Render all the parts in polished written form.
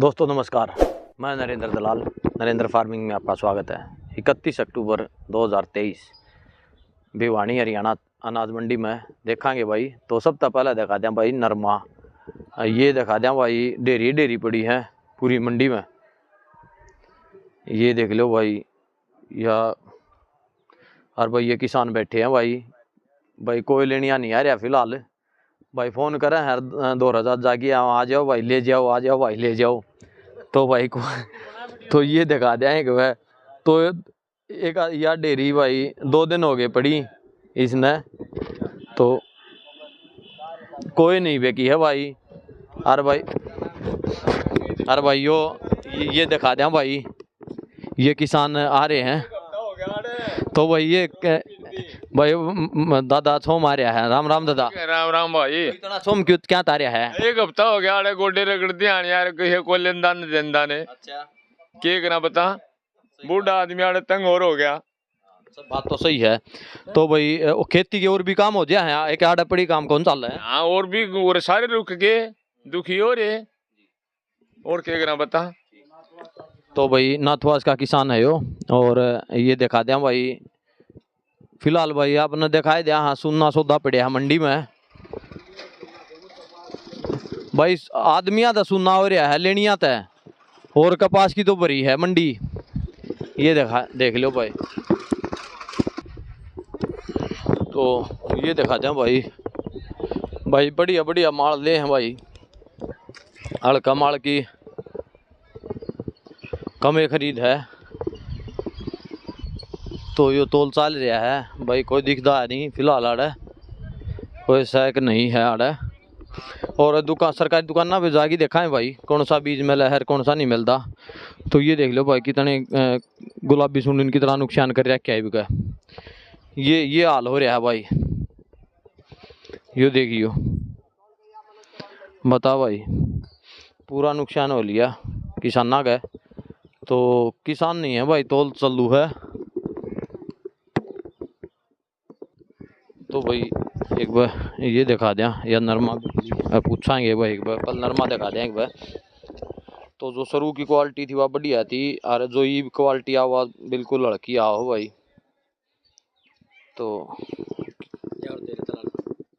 दोस्तों नमस्कार, मैं नरेंद्र दलाल। नरेंद्र फार्मिंग में आपका स्वागत है। 31 अक्टूबर 2023 भिवानी हरियाणा अनाज मंडी में देखांगे भाई। तो सबसे पहले दिखा दें भाई नरमा, ये दिखा दें भाई ढेरी पड़ी है पूरी मंडी में। ये देख लो भाई, या और भाई ये किसान बैठे हैं भाई कोई लेनिया नहीं आ रहा फिलहाल। भाई फ़ोन करें हर 2000 जाके आ जाओ भाई, ले जाओ, आ जाओ भाई, ले जाओ। तो भाई को तो ये दिखा दें कि वह तो एक यार डेरी भाई 2 दिन हो गए पड़ी इसने, तो कोई नहीं बेकी है भाई। अरे भाई ये दिखा दें भाई, ये किसान आ रहे हैं। तो भाई ये भाई दादा सोम आ रहा है। राम राम दादा। राम राम भाई। इतना सोम क्यों क्या तारिया है? एक हफ्ता हो गया अरे गोडे रगड़ दिया यार, कोई लेनदान नहीं देनदान ने। अच्छा, के करा बता, बूढ़ा आदमी आड़े तंग और हो गया। सब बात तो सही है। तो भाई खेती के और भी काम हो गया है, एक आड़ा पड़ी काम कौन चल रहा है? हाँ और भी और सारे रुक के दुखी हो रहे और के करा बता। तो भाई नाथवास का किसान है यो, और ये दिखा दें भाई फिलहाल भाई आपने दिखाई दिया। हाँ, सुनना सौदा पड़े है मंडी में भाई। आदमिया तो सुनना हो रहा है, लेनिया तो है, और कपास की तो भरी है मंडी। ये देख लो भाई। तो ये दिखा दें भाई बढ़िया बढ़िया माल ले हैं भाई। हल्का माल की कम खरीद है। तो यो तोल चाल रहा है भाई, कोई दिखता है नहीं फिलहाल आड़े, कोई सैक नहीं है आड़े। और दुकान सरकारी दुकान पे जाके देखा है भाई कौन सा बीज मिला है कौन सा नहीं मिलता। तो ये देख लो भाई कितने गुलाबी सुंडन की तरह नुकसान कर रखा है बिका। ये हाल हो रहा है भाई। यो देखियो, बता भाई पूरा नुकसान हो लिया किसाना का। तो किसान नहीं है भाई, तोल चालू है। तो भाई एक बार ये दिखा दें या नरमा पूछाएंगे भाई, एक बार कल नरमा दिखा दें एक बार। तो जो सरू की क्वालिटी थी वह बढ़िया थी, और जो ये क्वालिटी आ वह बिल्कुल लड़की आओ भाई। तो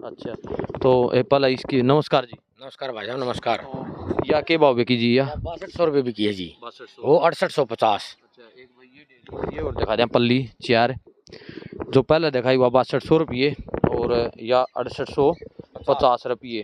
अच्छा, तो एप्पल है इसकी। नमस्कार जी। नमस्कार भाई साहब, नमस्कार। तो या के भाव की जी? या 6200 रुपये भी की है जी। 6200 वो 6850। अच्छा, एक भाई ये और दिखा दें पल्ली चार, जो पहले दिखाई हुआ 6200 रुपये और या 6850 रुपये।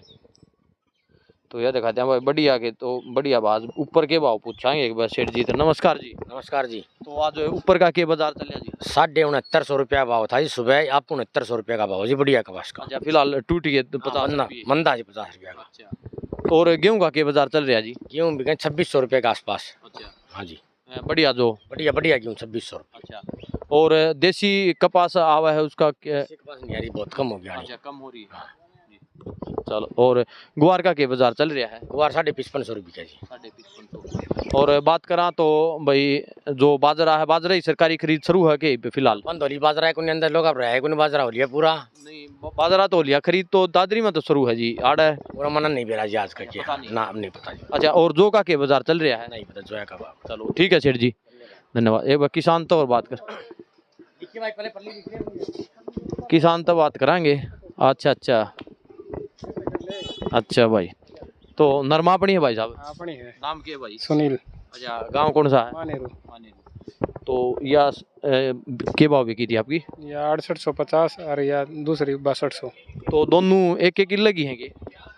तो यह दिखा दें भाई बढ़िया के। तो बढ़िया बात ऊपर के भाव पूछाएंगे एक बार सेठ जी। तो नमस्कार जी। नमस्कार जी। तो आज ऊपर का के बाजार चलिया जी? 6950 रुपया भाव था जी सुबह, आप 6900 रुपये का भाव जी बढ़िया कपास का। अच्छा, फिलहाल टूट गए 50 मंदा जी 50 रुपया का। अच्छा, और गेहूं का के बाजार चल रहा जी? गेहूँ बिके 2600 रुपये के आसपास। अच्छा, हाँ जी बढ़िया जो बढ़िया बढ़िया गेहूँ 2600 रुपये। अच्छा, और देसी कपास आवा है उसका कपास नहीं आ रही, बहुत कम हो गया। अच्छा, कम हो रही है। चलो, और गुआर का के बाजार चल रहा है? गुआर 5500 रुपये का जी। 5500। और बात करा तो भाई जो बाजरा है, बाजरा ही सरकारी खरीद शुरू है कि फिलहाल बंद हो रही बाजरा है, कोई अंदर लोग अब रहा है, कोई बाजरा हो लिया पूरा। नहीं, बाजरा तो लिया खरीद तो दादरी में तो शुरू है जी, आड़ा है पूरा मना नहीं बेरा जी आज का क्या ना, अब नहीं पता जी। अच्छा, और जो का के बाजार चल रहा है? नहीं पता जो है का भाव। चलो ठीक है सेठ जी, धन्यवाद। एक बार किसान तो और बात कर, किसान तो बात करांगे। अच्छा भाई, तो नरमा अपनी है भाई साहब? अपनी है। नाम क्या है भाई? सुनील। अच्छा, गांव कौन सा है? मानेरू। तो या के भाव बिकी थी आपकी? या 6850 और या दूसरी 6200। तो दोनों एक एक लगी हैं कि?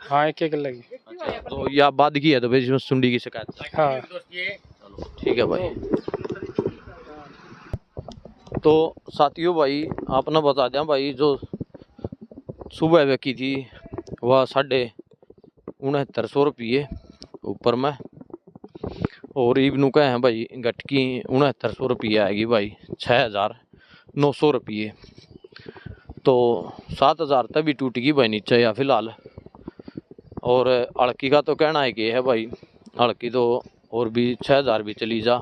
हाँ, एक एक लगी। अच्छा, तो या बाद की है तो फिर इसमें सुंडी की शिकायत? हाँ चलो ठीक है भाई। तो साथियों भाई आपने बता दें भाई, जो सुबह बिकी थी वह 6950 रुपये ऊपर में, और इवनू का है भाई गटकी 6900 रुपये आएगी भाई, 6900 रुपये। तो 7000 तक भी टूट गई भाई नीचे या फिलहाल। और अड़की का तो कहना है कि है भाई, अड़की तो और भी 6000 भी चली जा,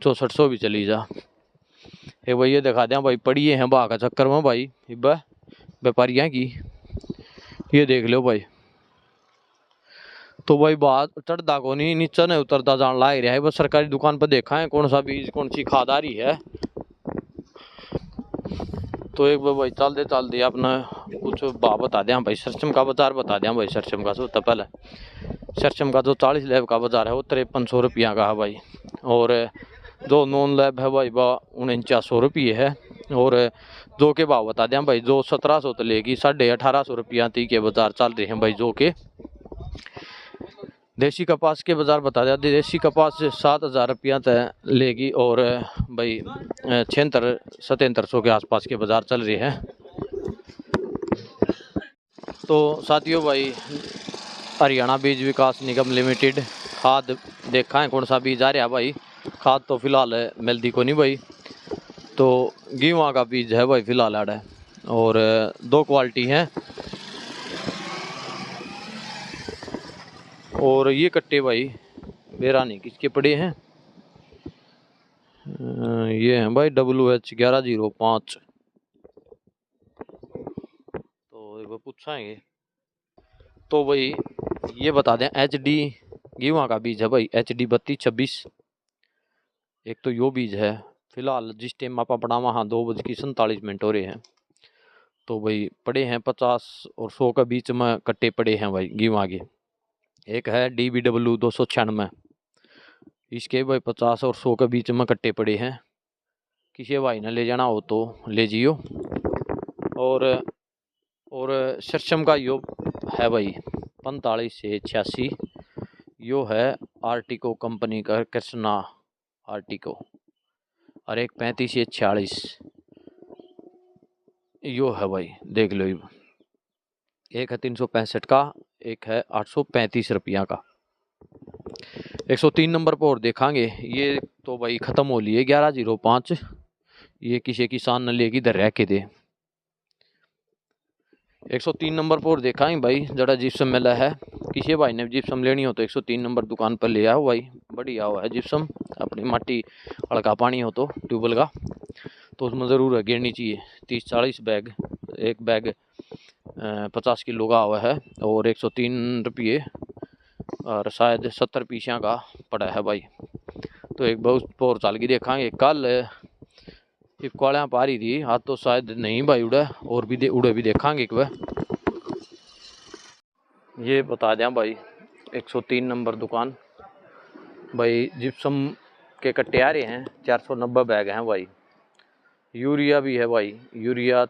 6400 भी चली जा। ये भाई ये दिखा दें भाई पड़ी हैं बहा का चक्कर में भाई व्यापारियाँ की। ये देख लो भाई, तो भाई बात चढ़ता को नहीं, नीचे नहीं उतरता जान लाग रहा है। बस सरकारी दुकान पर देखा है कौन सा बीज कौन सी खाद आ रही है। तो एक बार भाई चल दे अपना कुछ भाव बता दें भाई। सरसम का बाजार बता दें भाई। सरसम का सबसे पहले सरसम का जो 40 लैब का बाजार है वो 5300 रुपया का है भाई। और जो नॉन लैब है भाई वह 4900 रुपये है। और जो के भाव बता दें भाई, जो 1700 तो लेगी 1850 रुपया ती के बाजार चल रहे हैं भाई। जो के देसी कपास के बाजार बता दें, देसी कपास 7000 रुपया तक लेगी और भाई 7600-7700 के आसपास के बाजार चल रहे हैं। तो साथियों भाई, हरियाणा बीज विकास निगम लिमिटेड खाद देखा है कौन सा बीज आ रहा भाई। खाद तो फिलहाल मिलती को नहीं भाई। तो गेहूँ का बीज है भाई फिलहाल आड़ा है और 2 क्वालिटी हैं। और ये कट्टे भाई बेरानी किसके पड़े हैं, ये हैं भाई WH1105। तो एक बार पूछाएंगे। तो भाई ये बता दें HD गेहूँ का बीज है भाई HD 3226। एक तो यो बीज है फिलहाल जिस टाइम आप अपना वहाँ 2:47 हो रहे हैं। तो भाई पड़े हैं 50 और 100 के बीच में कट्टे पड़े हैं भाई गेहूँ के। एक है DBW 296, इसके भाई 50 और 100 के बीच में कट्टे पड़े हैं। किसी भाई ने ले जाना हो तो ले जियो। और सरसम का यो है भाई 45 से 86। यो है आर्टिको कंपनी का कृष्णा आर्टिको। और एक 35 से 46 यो है भाई, देख लो। एक है 365 का, एक है 835 रुपया का। 103 नंबर पर और देखांगे। ये तो भाई ख़त्म हो लिए 1105। ये किसी किसान ने लेगी इधर रह के दे। 103 नंबर पर और देखाएंगे भाई जड़ा जिप्सम मिला है। किसी भाई ने जिप्सम लेनी हो तो 103 नंबर दुकान पर ले आओ भाई। बढ़िया हुआ है जिप्सम, अपनी माटी हल्का पानी हो तो ट्यूबवेल का तो उसमें ज़रूर है गिरनी चाहिए। 30-40 बैग, एक बैग 50 किलो का हुआ है और 103 रुपये और शायद 70 पीसियाँ का पड़ा है भाई। तो एक बहुत पोर चाल की देखांगे। कल इक्वालियाँ पा रही थी, आज तो शायद नहीं भाई उड़ा, और भी उड़े भी देखांगे एक बार। ये बता दें भाई 103 नंबर दुकान भाई। जिप्सम के कट्टे आ रहे हैं 490 बैग हैं भाई। यूरिया भी है भाई, यूरिया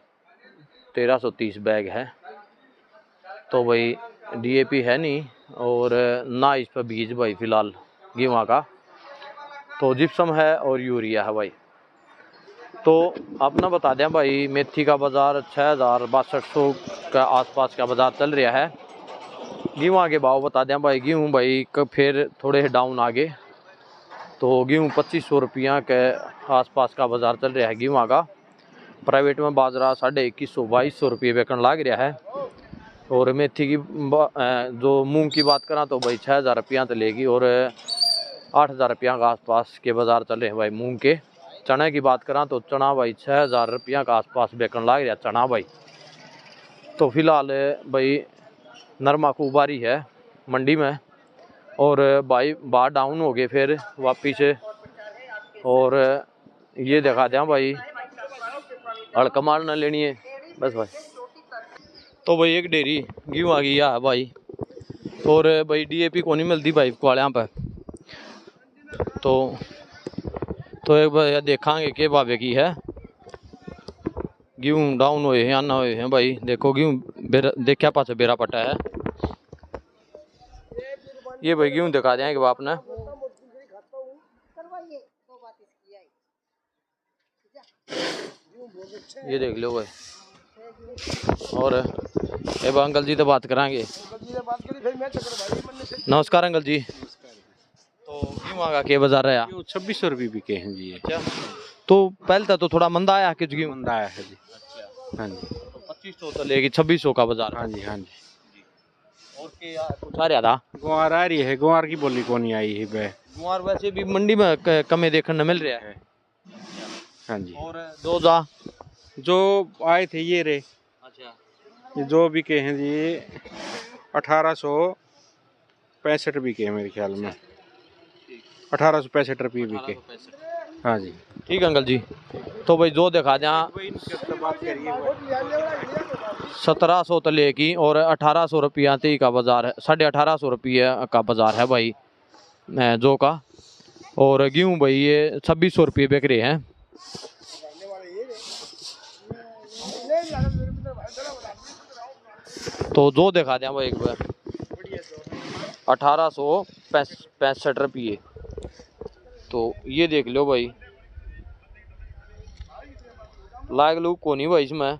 1330 बैग है। तो भाई DAP है नहीं और ना इस पर बीज भाई फिलहाल गेहूँ का। तो जिप्सम है और यूरिया है भाई। तो अपना बता दें भाई, मेथी का बाज़ार 6000-6200 का आसपास का बाज़ार चल रहा है। गेहूँ के भाव बता दें भाई। गेहूँ भाई फिर थोड़े डाउन आगे, तो गेहूँ 2500 रुपया के आसपास का बाज़ार चल रहा है गेहूँ का। प्राइवेट में बाजरा 2150-2200 रुपये बेचने लग रहा है। और मेथी की जो मूंग की बात करा तो भाई 6000 रुपया तो लेगी और 8000 रुपया के आसपास के बाज़ार चल रहे हैं भाई मूंग के। चना की बात करा तो चना भाई 6000 रुपया के आसपास बेचने लग रहा है चना भाई। तो फिलहाल भाई नरमा खूबारी है मंडी में और भाई बाहर डाउन हो गए फिर वापिस। और ये दिखा दें भाई हड़का मारना लेनी है बस भाई। तो भाई एक डेरी गेहूँ आ गई है भाई। और भाई DAP को नहीं मिलती भाई कुआलियाँ पर। तो एक बार देखांगे के भावे की है। गेहूँ डाउन हुए हैं आना हुए हैं भाई। देखो गेहूँ देखा पास बेरा पटा है। ये भाई गेहूँ दिखा दें कि बाप ने, ये देख लो भाई। और अब अंकल जी तो बात करांगे। नमस्कार अंकल जी। तो गेहूँ का के बाजार है? 2600 रुपये बिके हैं जी। अच्छा, तो पहले तो थोड़ा मंदा आया कि गेहूँ मंदा आया है जी। हाँ जी, तो 2500 तो लेगी 2600 का बाजार। हाँ जी, हाँ जी। और क्या कुछ आ रहा था? गुआर आ रही है, गुआर की बोली कौन नहीं आई है बे। गुआर वैसे भी मंडी में कमे देखने मिल रहा है। हाँ जी। और दो जा जो आए थे ये रे, अच्छा ये जो बिके हैं जी 1850 1865 बिके है मेरे ख्याल में। 1865 रुपये बिके। हाँ जी। ठीक है अंकल जी। तो भाई जो दिखा दें 1700 तले की और 1800 रुपया ती का बाजार है, 1850 रुपये का बाजार है भाई जो का। और गेहूँ भाई ये 2600 रुपये बिक रहे हैं। तो जो दिखा दें भाई एक बार 1865 रुपये। तो ये देख लो भाई, लाग लूक को नहीं भाई इसमें,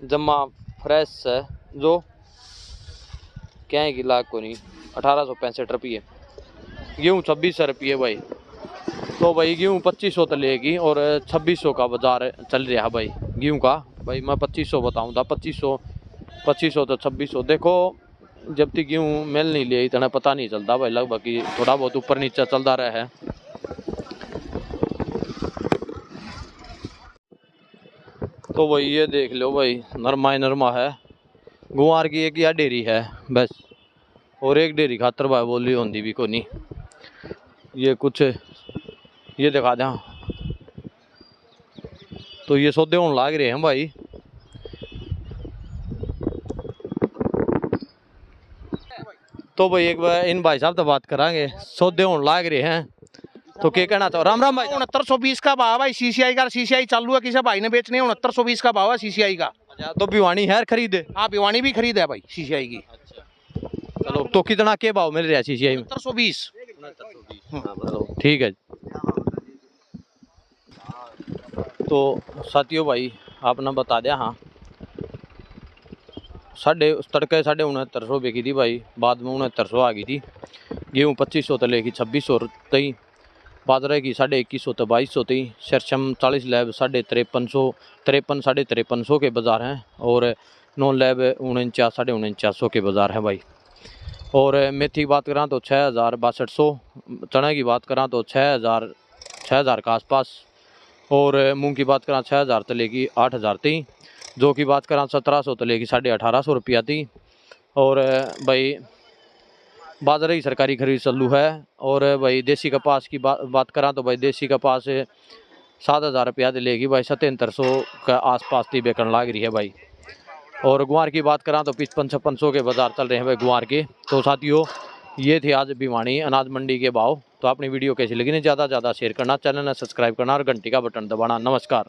जमा फ्रेश है जो क्या है कि लाख को नहीं। 1865 रुपये। गेहूँ 2600 रुपये भाई। तो भाई गेहूँ 2500 तलेगी और 2600 का बाजार चल रहा है भाई गेहूँ का। भाई मैं 2500 बताऊँ था, 2500 तो 2600। देखो जब तक गेहूँ मिल नहीं लिया इतना पता नहीं चलता भाई, लगभग कि थोड़ा बहुत ऊपर नीचे चलता रहा है। तो भाई ये देख लो भाई, नरमा ही नरमा है। गुआर की एक या डेरी है बस, और एक डेरी खातर भाई बोली होती भी को नहीं। ये कुछ ये दिखा दें। तो ये सौदे होने लाग रहे हैं भाई। तो भाई एक बार इन भाई साहब तो बात करांगे, सौदे होने लाग रहे हैं तो क्या कहना चाहो? राम राम भाई। 6920 का भाव है सीसीआई का। सीसीआई चालू है, किसी भाई ने बेचने 6920 का भाव है सीसीआई का। अच्छा, तो भिवानी है खरीदे? हाँ भिवानी भी खरीद है भाई सीसीआई की। चलो तो कितना के भाव मिल रहा है सीसीआई में? 6920। ठीक है। तो साथियों भाई आपने बता दिया। हाँ तड़के 6950 बिकी थी भाई, बाद में 6900 आ गई थी। गेहूँ 2500 तले की 2600 तई, बाजरे की 2150 तो 2200 तई, सरसम 40 लैब 5350 5300 के बाज़ार हैं। और 9 लैब 49 4950 के बाज़ार हैं भाई। और मेथी की बात करा तो 6062, चना की बात करा तो 6000 के आसपास। और मूंग की बात करा 6000 तले की 8000 थी। जो की बात करा 1700 तले की 1850 रुपया थी। और भाई बाजरे की सरकारी खरीद चालू है। और भाई देसी कपास की बात करा तो भाई देसी कपास 7000 रुपया लेगी भाई, 7700 के आसपास थी बेचने लाग रही है भाई। और गुआर की बात करा तो 5500 के बाज़ार चल रहे हैं भाई गुआर के। तो साथियों ये थे आज भिवानी अनाज मंडी के भाव। तो अपनी वीडियो कैसी लगी नहीं ज़्यादा से ज़्यादा शेयर करना, चैनल ने सब्सक्राइब करना और घंटी का बटन दबाना। नमस्कार।